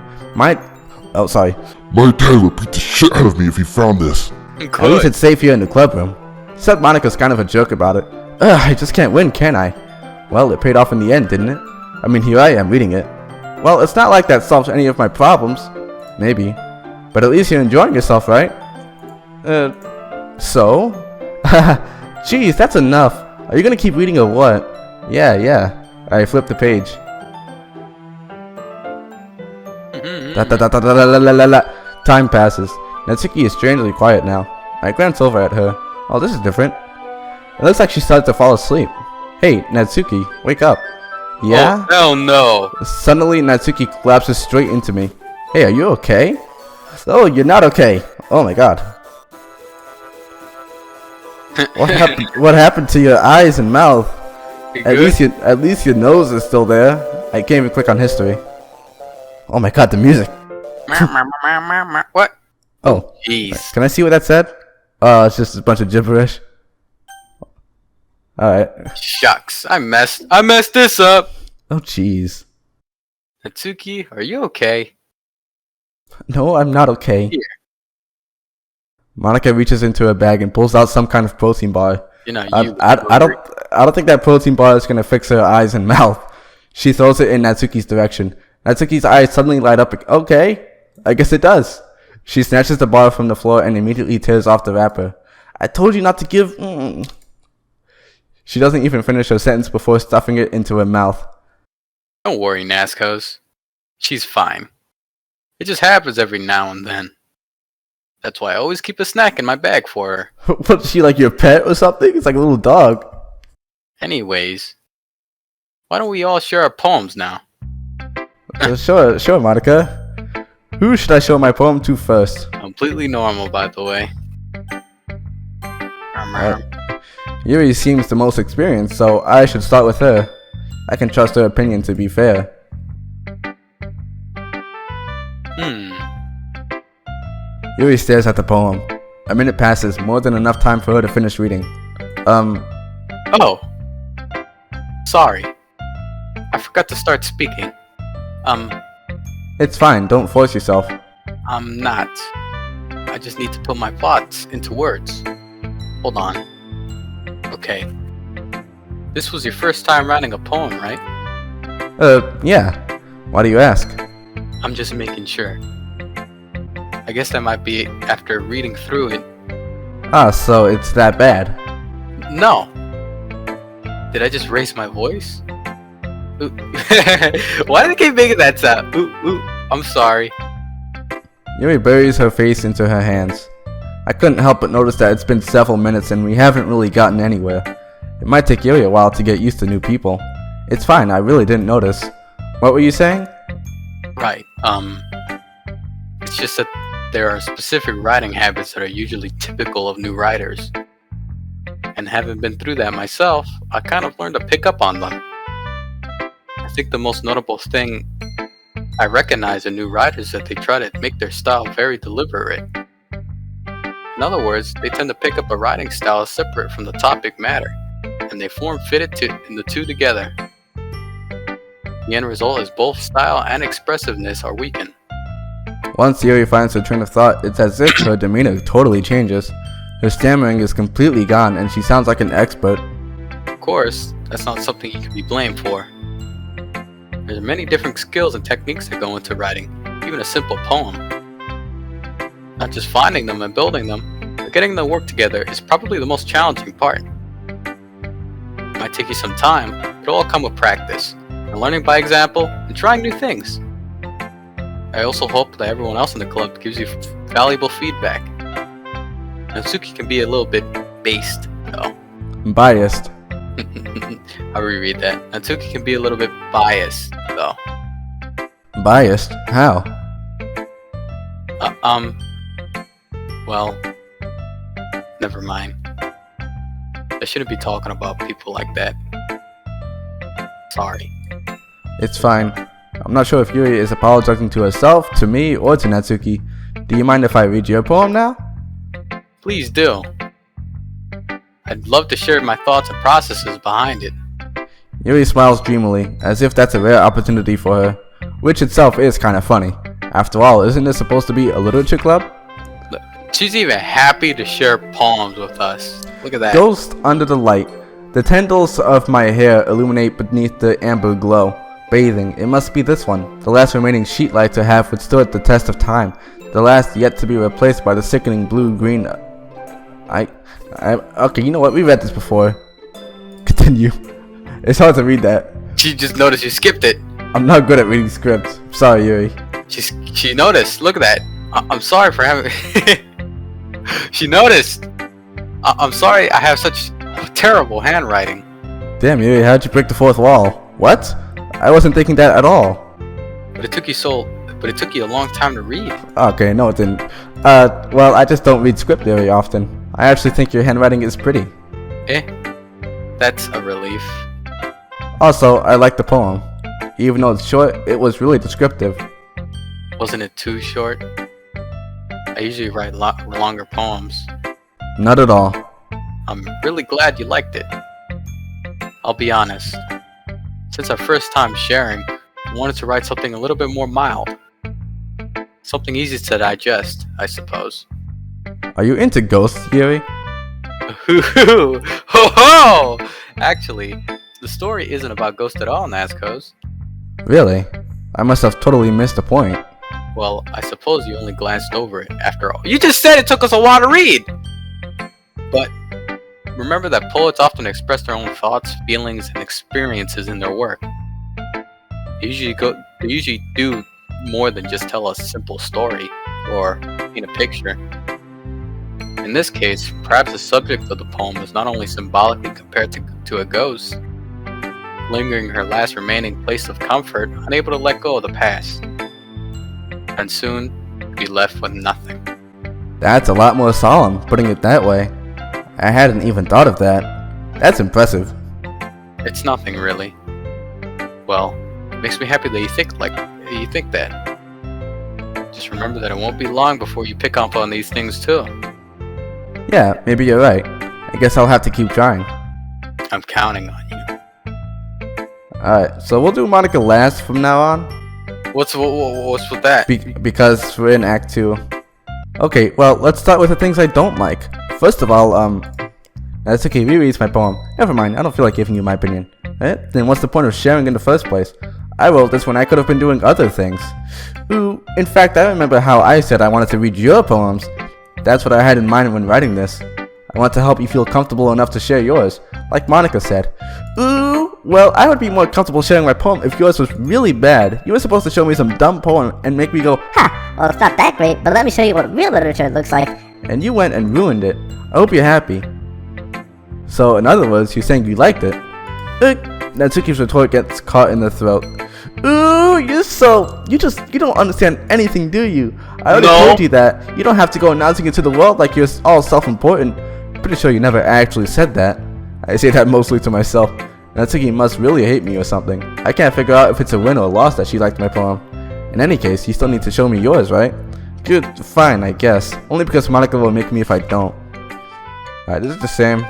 A: Oh, sorry.
D: My dad would beat the shit out of me if he found this.
A: At least it's safe here in the club room. Except Monica's kind of a jerk about it. I just can't win, can I? Well, it paid off in the end, didn't it? I mean, here I am reading it. Well, it's not like that solves any of my problems. Maybe. But at least you're enjoying yourself, right? So? Jeez, that's enough. Are you gonna keep reading or what? Yeah. I flipped the page. Time passes. Natsuki is strangely quiet now. I glance over at her. Oh, this is different. It looks like she started to fall asleep. Hey, Natsuki, wake up. Yeah?
B: Oh, hell no.
A: Suddenly, Natsuki collapses straight into me. Hey, are you okay? Oh, you're not okay. Oh my god. What happened to your eyes and mouth? At least your nose is still there. I can't even click on history. Oh my god, the music.
B: What?
A: Oh,
B: Jeez.
A: can I see what that said? It's just a bunch of gibberish. Alright.
B: Shucks. I messed this up.
A: Oh, jeez.
B: Natsuki, are you okay?
A: No, I'm not okay.
B: Here.
A: Monica reaches into her bag and pulls out some kind of protein bar.
B: You know,
A: I don't think that protein bar is gonna fix her eyes and mouth. She throws it in Natsuki's direction. Natsuki's eyes suddenly light up. Okay, I guess it does. She snatches the bar from the floor and immediately tears off the wrapper. I told you not to give. She doesn't even finish her sentence before stuffing it into her mouth.
B: Don't worry, Nascoz. She's fine. It just happens every now and then. That's why I always keep a snack in my bag for her.
A: What's she, like your pet or something? It's like a little dog.
B: Anyways, why don't we all share our poems now?
A: Sure, Monica. Who should I show my poem to first?
B: Completely normal, by the way.
A: Yuri seems the most experienced, so I should start with her. I can trust her opinion to be fair. Yuri stares at the poem. A minute passes, more than enough time for her to finish reading.
B: Oh. Sorry. I forgot to start speaking.
A: It's fine, don't force yourself.
B: I'm not. I just need to put my thoughts into words. Hold on. Okay. This was your first time writing a poem, right?
A: Yeah. Why do you ask?
B: I'm just making sure. I guess that might be after reading through it.
A: Ah, so it's that bad.
B: No. Did I just raise my voice? Ooh. Why did I keep making that sound? Ooh, I'm sorry.
A: Yuri buries her face into her hands. I couldn't help but notice that it's been several minutes and we haven't really gotten anywhere. It might take Yuri a while to get used to new people. It's fine, I really didn't notice. What were you saying?
B: Right, it's just that there are specific writing habits that are usually typical of new writers. And having been through that myself, I kind of learned to pick up on them. I think the most notable thing I recognize in new writers is that they try to make their style very deliberate. In other words, they tend to pick up a writing style separate from the topic matter, and they fit it in the two together. The end result is both style and expressiveness are weakened.
A: Once Yuri finds her train of thought, it's as if her demeanor totally changes. Her stammering is completely gone and she sounds like an expert.
B: Of course, that's not something you can be blamed for. There are many different skills and techniques that go into writing, even a simple poem. Not just finding them and building them, but getting them to work together is probably the most challenging part. It might take you some time, but it'll all come with practice, and learning by example, and trying new things. I also hope that everyone else in the club gives you valuable feedback. Natsuki can be a little bit based, though.
A: Biased.
B: I'll reread that. Natsuki can be a little bit biased, though.
A: Biased? How?
B: Well, never mind. I shouldn't be talking about people like that. Sorry.
A: It's fine. I'm not sure if Yuri is apologizing to herself, to me, or to Natsuki. Do you mind if I read your poem now?
B: Please do. I'd love to share my thoughts and processes behind it.
A: Yuri smiles dreamily, as if that's a rare opportunity for her, which itself is kind of funny. After all, isn't this supposed to be a literature club?
B: Look, she's even happy to share poems with us. Look at that.
A: Ghost under the light. The tendrils of my hair illuminate beneath the amber glow. Bathing, it must be this one, the last remaining sheet light to have withstood the test of time, the last yet to be replaced by the sickening blue-green. Okay, you know what? We read this before. Continue. It's hard to read that.
B: She just noticed you skipped it.
A: I'm not good at reading scripts. Sorry, Yuri.
B: She noticed. Look at that. I'm sorry for having. She noticed. I'm sorry. I have such terrible handwriting.
A: Damn, Yuri, how'd you break the fourth wall? What? I wasn't thinking that at all.
B: But it took you a long time to read.
A: Okay, no it didn't. Well, I just don't read script very often. I actually think your handwriting is pretty.
B: That's a relief.
A: Also, I like the poem. Even though it's short, it was really descriptive.
B: Wasn't it too short? I usually write longer poems.
A: Not at all.
B: I'm really glad you liked it. I'll be honest. Since our first time sharing, I wanted to write something a little bit more mild. Something easy to digest, I suppose.
A: Are you into ghost theory?
B: Ho ho! Actually, the story isn't about ghosts at all, Nascoz.
A: Really? I must have totally missed the point.
B: Well, I suppose you only glanced over it after all. You just said it took us a while to read! But remember that poets often express their own thoughts, feelings, and experiences in their work. They usually do more than just tell a simple story or paint a picture. In this case, perhaps the subject of the poem is not only symbolically compared to a ghost, lingering her last remaining place of comfort, unable to let go of the past, and soon be left with nothing.
A: That's a lot more solemn, putting it that way. I hadn't even thought of that. That's impressive.
B: It's nothing really. Well, it makes me happy that you think that. Just remember that it won't be long before you pick up on these things too.
A: Yeah, maybe you're right. I guess I'll have to keep trying.
B: I'm counting on you.
A: Alright, so we'll do Monica last from now on.
B: What's with that?
A: Because we're in Act 2. Okay, well, let's start with the things I don't like. First of all, Natsuki rereads my poem. Never mind, I don't feel like giving you my opinion. Then what's the point of sharing in the first place? I wrote this when I could have been doing other things. Ooh, in fact, I remember how I said I wanted to read your poems. That's what I had in mind when writing this. I want to help you feel comfortable enough to share yours, like Monica said. Ooh, well, I would be more comfortable sharing my poem if yours was really bad. You were supposed to show me some dumb poem and make me go,
E: Ha! Well, it's not that great, but let me show you what real literature looks like.
A: and you went and ruined it. I hope you're happy. So, in other words, you're saying you liked it. Natsuki's retort gets caught in the throat. Ooh, you don't understand anything, do you? I already told you that. You don't have to go announcing it to the world like you're all self-important. Pretty sure you never actually said that. I say that mostly to myself. Natsuki must really hate me or something. I can't figure out if it's a win or a loss that she liked my poem. In any case, you still need to show me yours, right? Good, fine, I guess. Only because Monica will make me if I don't. Alright, this is the same.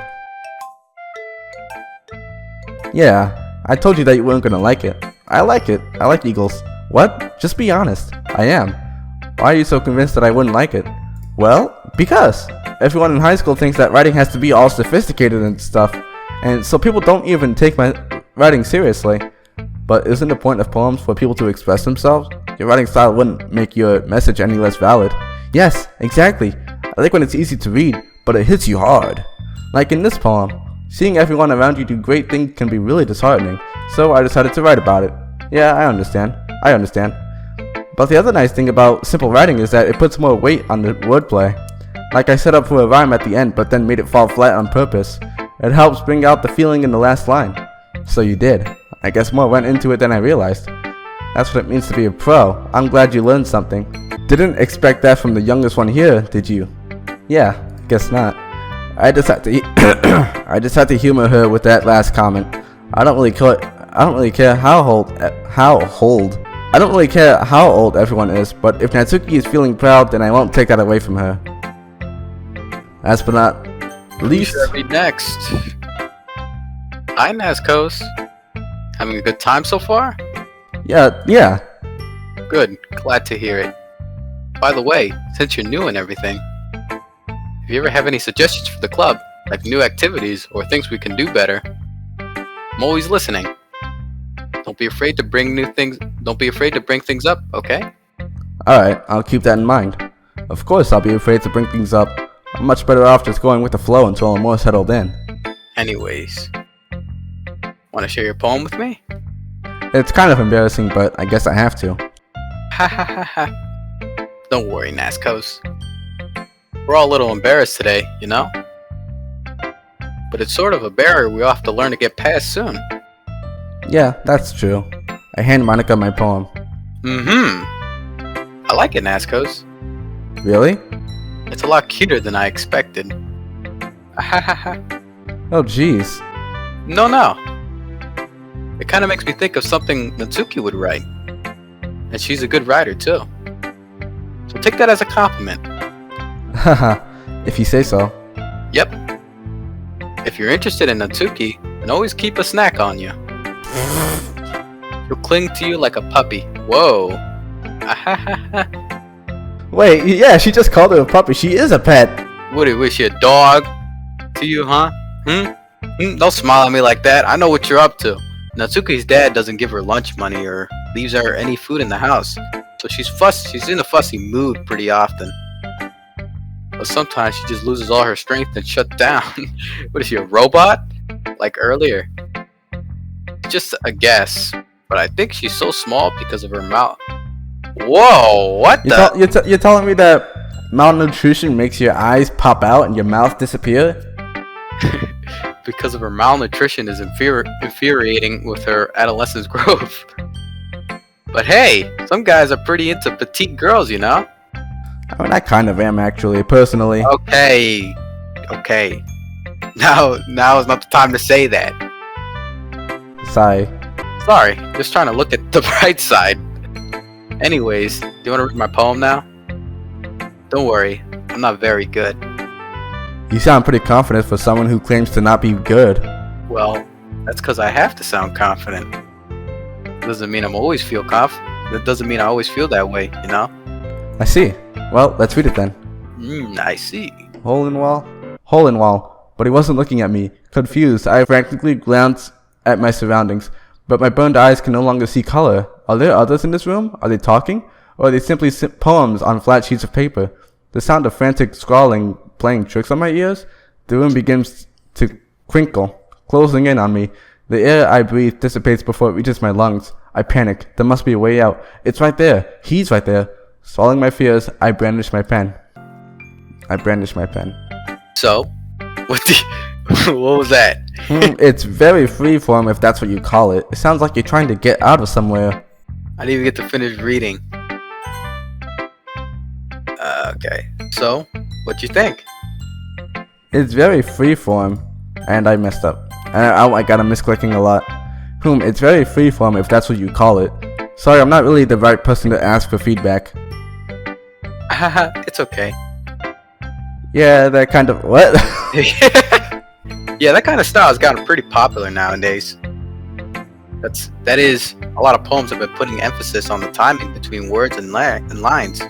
A: Yeah, I told you that you weren't gonna like it. I like it. I like eagles. What? Just be honest. I am. Why are you so convinced that I wouldn't like it? Well, because everyone in high school thinks that writing has to be all sophisticated and stuff, and so people don't even take my writing seriously. But isn't the point of poems for people to express themselves? Your writing style wouldn't make your message any less valid. Yes, exactly. I like when it's easy to read, but it hits you hard. Like in this poem. Seeing everyone around you do great things can be really disheartening, so I decided to write about it. Yeah, I understand. But the other nice thing about simple writing is that it puts more weight on the wordplay. Like I set up for a rhyme at the end, but then made it fall flat on purpose. It helps bring out the feeling in the last line. So you did. I guess more went into it than I realized. That's what it means to be a pro. I'm glad you learned something. Didn't expect that from the youngest one here, did you? Yeah, guess not. I just had to humor her with that last comment. I don't really care how old everyone is, but if Natsuki is feeling proud, then I won't take that away from her. Last but not least,
B: Read next. Hi, Nascoz. Having a good time so far?
A: yeah.
B: Good. Glad to hear it. By the way, since you're new and everything, if you ever have any suggestions for the club, like new activities or things we can do better, I'm always listening. Don't be afraid to bring things up, okay?
A: Alright, I'll keep that in mind. Of course I'll be afraid to bring things up. I'm much better off just going with the flow until I'm more settled in.
B: Anyways, wanna share your poem with me?
A: It's kind of embarrassing, but I guess I have to.
B: Ha ha ha ha. Don't worry, Nascoz. We're all a little embarrassed today, you know? But it's sort of a barrier we all have to learn to get past soon.
A: Yeah, that's true. I hand Monica my poem.
B: I like it, Nascoz.
A: Really?
B: It's a lot cuter than I expected. Ha ha ha.
A: Oh jeez.
B: No. It kind of makes me think of something Natsuki would write. And she's a good writer, too. So take that as a compliment.
A: Haha, if you say so.
B: Yep. If you're interested in Natsuki, then always keep a snack on you. She'll cling to you like a puppy. Whoa.
A: Wait, yeah, she just called her a puppy. She is a pet.
B: What do you wish, a dog to you, huh? Don't smile at me like that. I know what you're up to. Natsuki's dad doesn't give her lunch money or leaves her any food in the house, so she's in a fussy mood pretty often. But sometimes she just loses all her strength and shuts down. What is she, a robot? Like earlier? Just a guess, but I think she's so small because of her mouth. Whoa, what the?
A: You're telling me that malnutrition makes your eyes pop out and your mouth disappear?
B: Because of her malnutrition is infuriating with her adolescence growth. But hey, some guys are pretty into petite girls, you know?
A: I mean, I kind of am actually, personally.
B: Okay. Now is not the time to say that.
A: Sigh.
B: Sorry, just trying to look at the bright side. Anyways, do you want to read my poem now? Don't worry, I'm not very good.
A: You sound pretty confident for someone who claims to not be good.
B: Well, that's because I have to sound confident. Doesn't mean I'm always feel That doesn't mean I always feel that way, you know?
A: I see. Well, let's read it then.
B: I see.
A: Hole in wall? Hole in wall. But he wasn't looking at me. Confused, I frantically glanced at my surroundings, but my burned eyes can no longer see color. Are there others in this room? Are they talking? Or are they simply poems on flat sheets of paper? The sound of frantic scrawling playing tricks on my ears? The room begins to crinkle, closing in on me. The air I breathe dissipates before it reaches my lungs. I panic. There must be a way out. It's right there. He's right there. Swallowing my fears, I brandish my pen.
B: So, what was that?
A: It's very freeform if that's what you call it. It sounds like you're trying to get out of somewhere.
B: I didn't even get to finish reading. Okay, so, what you think?
A: It's very freeform, and I messed up. I got a misclicking a lot. It's very freeform if that's what you call it. Sorry, I'm not really the right person to ask for feedback.
B: It's okay.
A: Yeah, that kind of... What?
B: Yeah, that kind of style has gotten pretty popular nowadays. That is, a lot of poems have been putting emphasis on the timing between words and lines.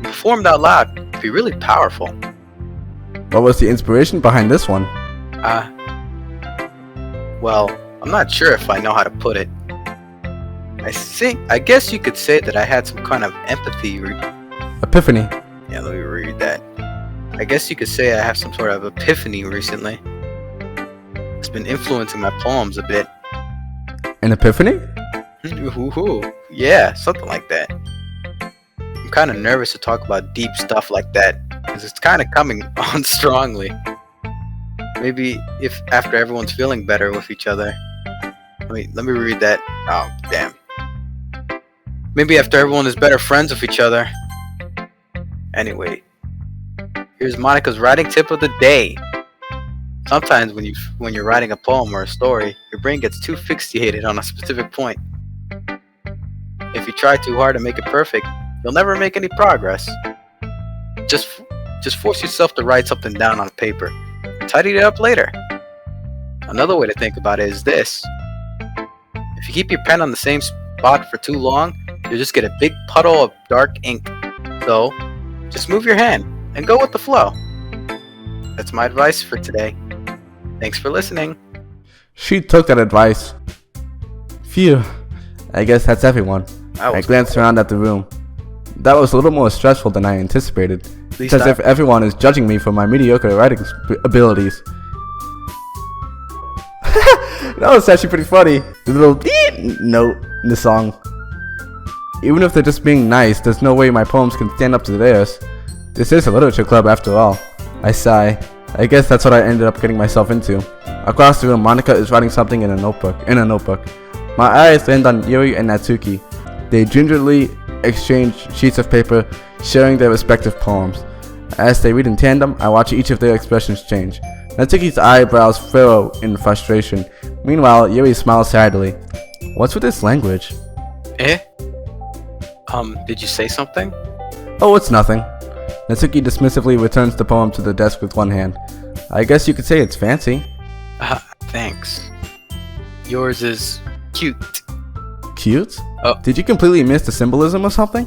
B: Performed out loud can be really powerful.
A: What was the inspiration behind this one?
B: Well, I'm not sure if I know how to put it. I guess you could say that I had some kind of empathy.
A: Epiphany.
B: Yeah, let me read that. I guess you could say I have some sort of epiphany recently. It's been influencing my poems a bit.
A: An epiphany?
B: Yeah, something like that. I'm kind of nervous to talk about deep stuff like that, because it's kind of coming on strongly. Maybe if after everyone's feeling better with each other. Let me read that. Oh, damn. Maybe after everyone is better friends with each other. Anyway, here's Monica's writing tip of the day. Sometimes when you're writing a poem or a story, your brain gets too fixated on a specific point. If you try too hard to make it perfect, you'll never make any progress. Just force yourself to write something down on paper. Tidy it up later. Another way to think about it is this. If you keep your pen on the same spot for too long, you'll just get a big puddle of dark ink. So, just move your hand and go with the flow. That's my advice for today. Thanks for listening.
A: She took that advice. Phew. I guess that's everyone. I glanced around at the room. That was a little more stressful than I anticipated. Because if everyone is judging me for my mediocre writing abilities. That was actually pretty funny. The little note in the song. Even if they're just being nice, there's no way my poems can stand up to theirs. This is a literature club after all. I sigh. I guess that's what I ended up getting myself into. Across the room, Monica is writing something in a notebook. My eyes land on Yuri and Natsuki. They gingerly exchange sheets of paper, sharing their respective poems. As they read in tandem, I watch each of their expressions change. Natsuki's eyebrows furrow in frustration. Meanwhile, Yuri smiles sadly. What's with this language?
B: Did you say something?
A: Oh, it's nothing. Natsuki dismissively returns the poem to the desk with one hand. I guess you could say it's fancy.
B: Thanks. Yours is cute.
A: Cute?
B: Oh.
A: Did you completely miss the symbolism or something?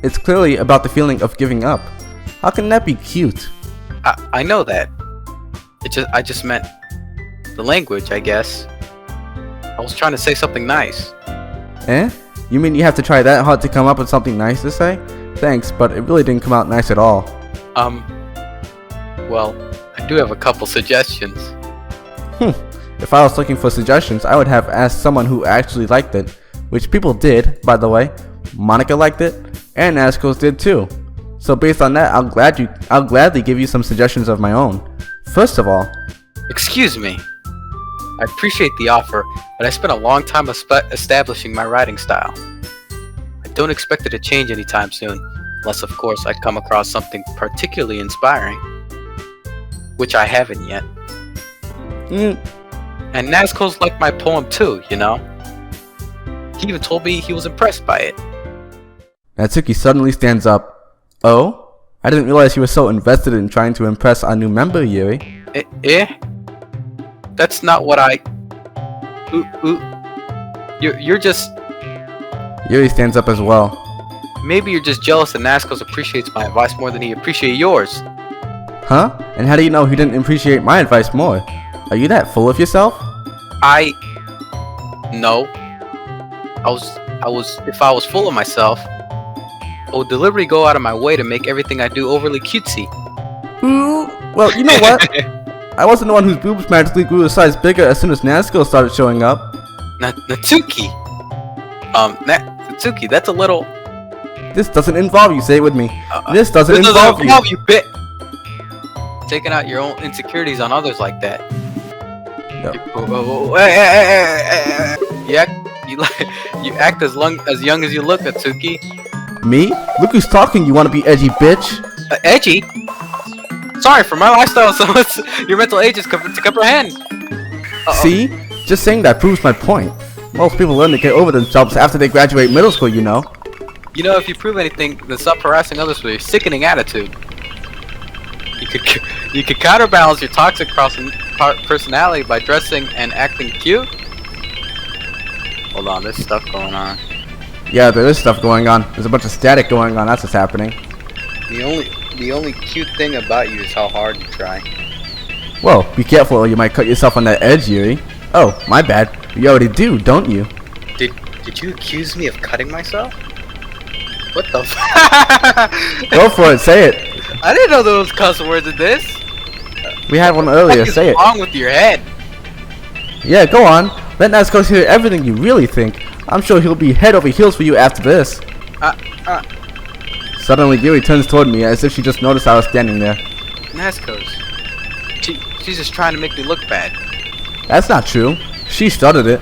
A: It's clearly about the feeling of giving up. How can that be cute?
B: I know that. I just meant the language, I guess. I was trying to say something nice.
A: Eh? You mean you have to try that hard to come up with something nice to say? Thanks, but it really didn't come out nice at all.
B: Well, I do have a couple suggestions.
A: If I was looking for suggestions, I would have asked someone who actually liked it, which people did, by the way. Monica liked it, and Nascoz did too. So based on that, I'll gladly give you some suggestions of my own. First of all,
B: Excuse me. I appreciate the offer, but I spent a long time establishing my writing style. I don't expect it to change anytime soon, unless of course I come across something particularly inspiring. Which I haven't yet. And Nascoz liked my poem too, you know? He even told me he was impressed by it.
A: Natsuki suddenly stands up. Oh? I didn't realize you were so invested in trying to impress our new member, Yuri.
B: That's not what I... You're just...
A: Yuri stands up as well.
B: Maybe you're just jealous that Nascoz appreciates my advice more than he appreciates yours.
A: Huh? And how do you know he didn't appreciate my advice more? Are you that full of yourself?
B: No. If I was full of myself, I would deliberately go out of my way to make everything I do overly cutesy.
A: Well, you know what? I wasn't the one whose boobs magically grew a size bigger as soon as Nascoz started showing up.
B: Natsuki! Natsuki, that's a little...
A: This doesn't involve you, say it with me. This doesn't involve you.
B: Bit. Taking out your own insecurities on others like that.
A: No.
B: You act as young as you look, Natsuki.
A: Me? Look who's talking, you wanna be edgy bitch.
B: Edgy? Sorry for my lifestyle, so your mental age is to comprehend.
A: See? Just saying that proves my point. Most people learn to get over themselves after they graduate middle school, you know.
B: You know, if you prove anything, then stop harassing others with your sickening attitude. You could counterbalance your toxic personality by dressing and acting cute. Hold on, there's stuff going on.
A: Yeah, there is stuff going on. There's a bunch of static going on. That's what's happening.
B: The only cute thing about you is how hard you try.
A: Well, be careful or you might cut yourself on that edge, Yuri. Oh, my bad. You already do, don't you?
B: Did you accuse me of cutting myself? What the f-
A: Go for it, say it.
B: I didn't know there was cuss words in this.
A: We had one earlier,
B: What
A: say
B: is
A: it.
B: wrong with your head?
A: Yeah, go on. Let Nascoz hear everything you really think. I'm sure he'll be head over heels for you after this. Suddenly, Yuri turns toward me as if she just noticed I was standing there.
B: Nascoz. She's just trying to make me look bad.
A: That's not true. She started it.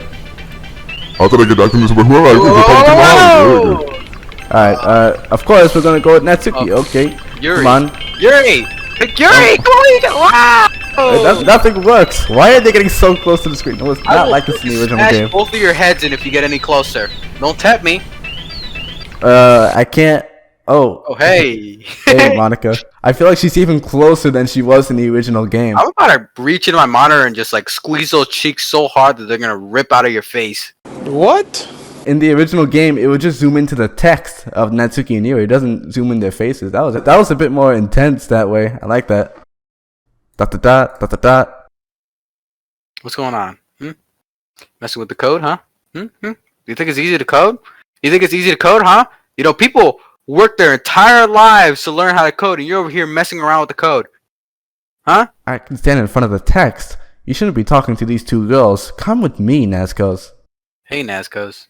D: How did I get acting this way? Who am I?
A: Alright, of course we're gonna go with Natsuki, okay.
B: Yuri.
A: Come on.
B: Yuri! Yuri! Come on! Wow!
A: Nothing works. Why are they getting so close to the screen? No, it's not like this in the original
B: smash
A: game.
B: both of your heads in if you get any closer. Don't tap me.
A: I can't.
B: Oh, hey.
A: Hey, Monica. I feel like she's even closer than she was in the original game.
B: I'm about to reach into my monitor and just like squeeze those cheeks so hard that they're gonna rip out of your face.
F: What?
A: In the original game, it would just zoom into the text of Natsuki and Yuri. It doesn't zoom in their faces. That was a bit more intense that way. I like that. Dot dot dot dot dot dot.
B: What's going on? Messing with the code, huh? You think it's easy to code? You think it's easy to code, huh? You know, people work their entire lives to learn how to code, and you're over here messing around with the code. Huh?
A: I can stand in front of the text. You shouldn't be talking to these two girls. Come with me, Nascoz.
B: Hey, Nascoz.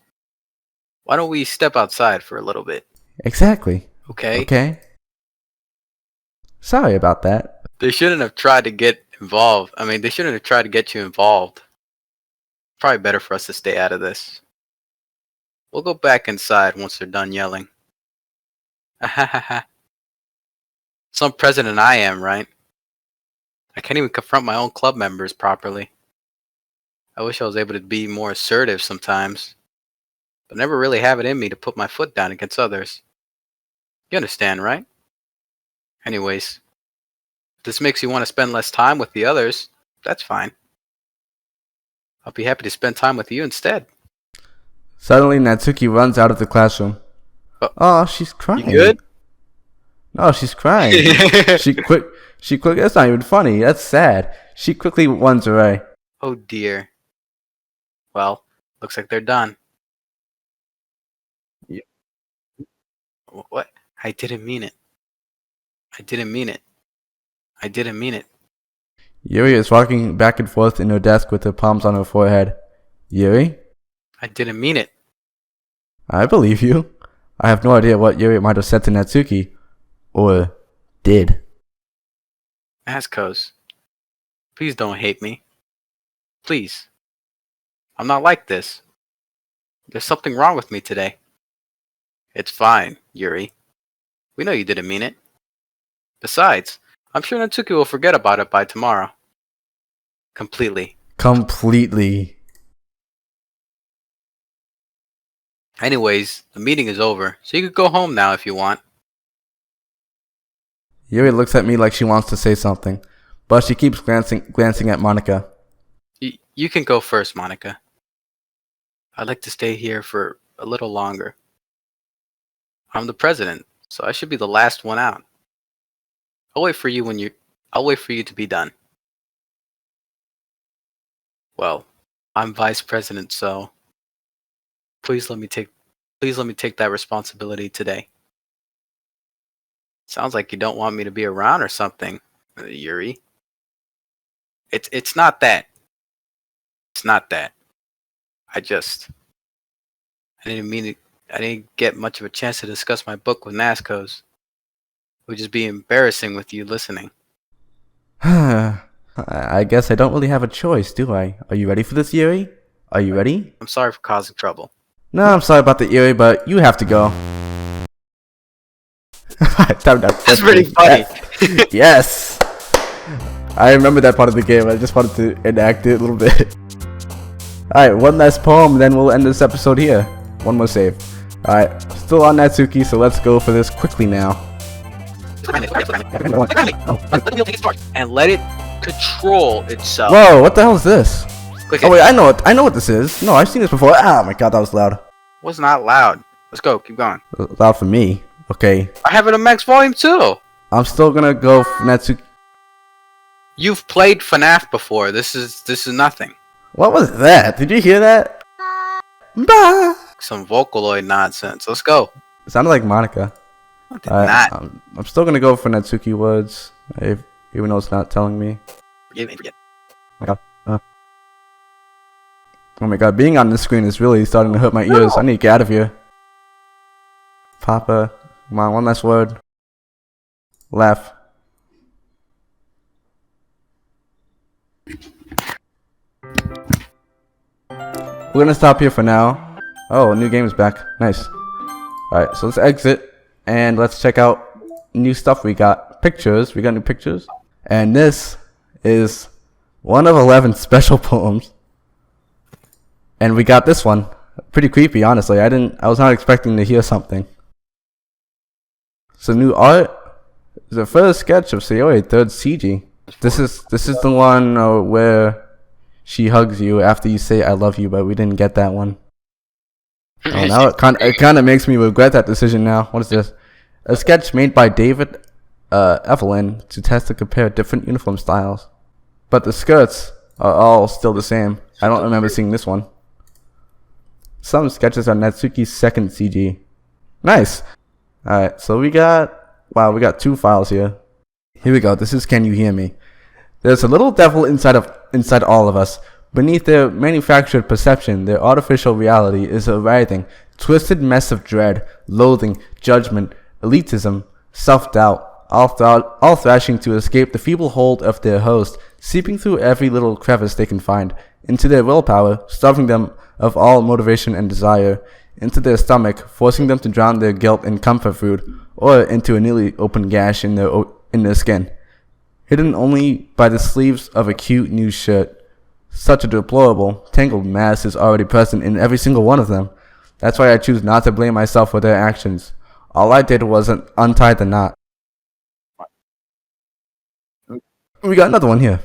B: Why don't we step outside for a little bit?
A: Exactly.
B: Okay?
A: Okay. Sorry about that.
B: They shouldn't have tried to get involved. I mean, they shouldn't have tried to get you involved. Probably better for us to stay out of this. We'll go back inside once they're done yelling. Some president I am, right? I can't even confront my own club members properly. I wish I was able to be more assertive sometimes, but never really have it in me to put my foot down against others. You understand, right? Anyways, if this makes you want to spend less time with the others, that's fine. I'll be happy to spend time with you instead.
A: Suddenly, Natsuki runs out of the classroom. Oh, she's crying.
B: You good?
A: No, she's crying. She quick. That's not even funny. That's sad. She quickly runs away.
B: Oh dear. Well, looks like they're done. What? I didn't mean it. I didn't mean it. I didn't mean it.
A: Yuri is walking back and forth in her desk with her palms on her forehead. Yuri?
B: I didn't mean it.
A: I believe you. I have no idea what Yuri might have said to Natsuki. Or did.
B: Nascoz, please don't hate me. Please. I'm not like this. There's something wrong with me today. It's fine, Yuri. We know you didn't mean it. Besides, I'm sure Natsuki will forget about it by tomorrow. Completely.
A: Completely.
B: Anyways, the meeting is over, so you could go home now if you want.
A: Yuri looks at me like she wants to say something, but she keeps glancing at Monica.
B: You can go first, Monica. I'd like to stay here for a little longer. I'm the president, so I should be the last one out. I'll wait for you to be done. Well, I'm vice president, so please let me take that responsibility today. Sounds like you don't want me to be around or something, Yuri. It's not that. It's not that. I didn't get much of a chance to discuss my book with Nascoz. It would just be embarrassing with you listening.
A: I guess I don't really have a choice, do I? Are you ready for this, Yuri? Are you ready?
B: I'm sorry for causing trouble.
A: No, I'm sorry about the Yuri, but you have to go.
B: That's pretty funny.
A: Yes. I remember that part of the game. I just wanted to enact it a little bit. Alright, one last poem, then we'll end this episode here. One more save. Alright, still on Natsuki, so let's go for this quickly now.
B: And let it control itself.
A: Whoa, what the hell is this?
B: Click
A: Oh
B: it.
A: wait, I know what this is. No, I've seen this before. Oh my god, that was loud.
B: Was not loud. Let's go. Keep going.
A: Loud for me. Okay.
B: I have it on max volume too.
A: I'm still gonna go for Natsuki.
B: You've played FNAF before. This is nothing.
A: What was that? Did you hear that? Bah!
B: Some Vocaloid nonsense. Let's go.
A: It sounded like Monica.
B: I did not.
A: I'm still gonna go for Natsuki words, even though it's not telling me.
B: Forget.
A: Oh my god. Oh my god, being on this screen is really starting to hurt my ears. I need to get out of here. Papa, come on, one last word. Laugh. We're gonna stop here for now. Oh, a new game is back. Nice. Alright, so let's exit and let's check out new stuff we got. Pictures. We got new pictures. And this is one of 11 special poems. And we got this one. Pretty creepy, honestly. I was not expecting to hear something. So new art. The first sketch of Sayori, 3rd CG. This is the one where she hugs you after you say I love you, but we didn't get that one. Oh, now it kind of makes me regret that decision now. What is this? A sketch made by David Evelyn to test and compare different uniform styles. But the skirts are all still the same. I don't remember seeing this one. Some sketches are Natsuki's 2nd CG. Nice. Alright, so we got 2 files here. Here we go. This is Can You Hear Me? There's a little devil inside all of us. Beneath their manufactured perception, their artificial reality is a writhing, twisted mess of dread, loathing, judgment, elitism, self-doubt, all thrashing to escape the feeble hold of their host, seeping through every little crevice they can find, into their willpower, starving them of all motivation and desire, into their stomach, forcing them to drown their guilt in comfort food, or into a nearly open gash in their skin, hidden only by the sleeves of a cute new shirt. Such a deplorable, tangled mass is already present in every single one of them. That's why I choose not to blame myself for their actions. All I did was untie the knot. We got another one here.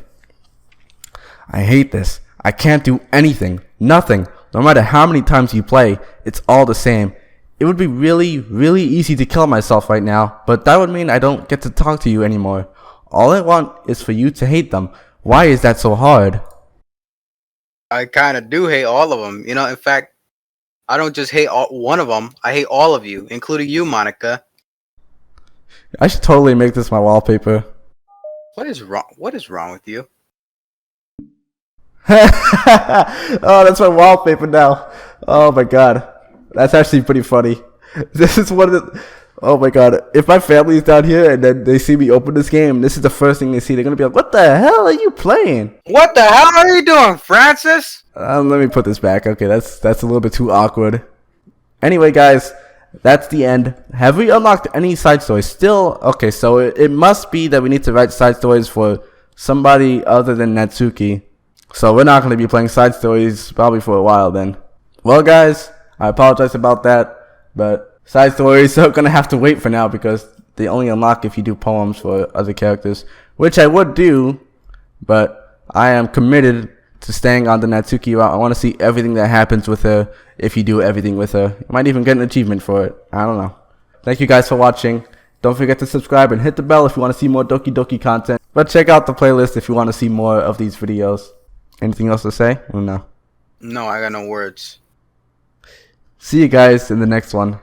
A: I hate this. I can't do anything. Nothing. No matter how many times you play, it's all the same. It would be really, really easy to kill myself right now, but that would mean I don't get to talk to you anymore. All I want is for you to hate them. Why is that so hard?
B: I kind of do hate all of them. You know, in fact, I don't just hate one of them. I hate all of you, including you, Monica.
A: I should totally make this my wallpaper.
B: What is wrong? What is wrong with you?
A: Oh, that's my wallpaper now. Oh my god. That's actually pretty funny. This is one of the... Oh my god. If my family's down here and then they see me open this game, this is the first thing they see. They're gonna be like, what the hell are you playing?
B: What the hell are you doing, Francis?
A: Let me put this back. Okay, that's a little bit too awkward. Anyway, guys, that's the end. Have we unlocked any side stories? Still, okay, so it must be that we need to write side stories for somebody other than Natsuki. So we're not going to be playing side stories probably for a while then. Well, guys, I apologize about that, but side stories are going to have to wait for now because they only unlock if you do poems for other characters, which I would do, but I am committed to staying on the Natsuki route. I want to see everything that happens with her if you do everything with her. You might even get an achievement for it. I don't know. Thank you guys for watching. Don't forget to subscribe and hit the bell if you want to see more Doki Doki content. But check out the playlist if you want to see more of these videos. Anything else to say? Or no?
B: No, I got no words.
A: See you guys in the next one.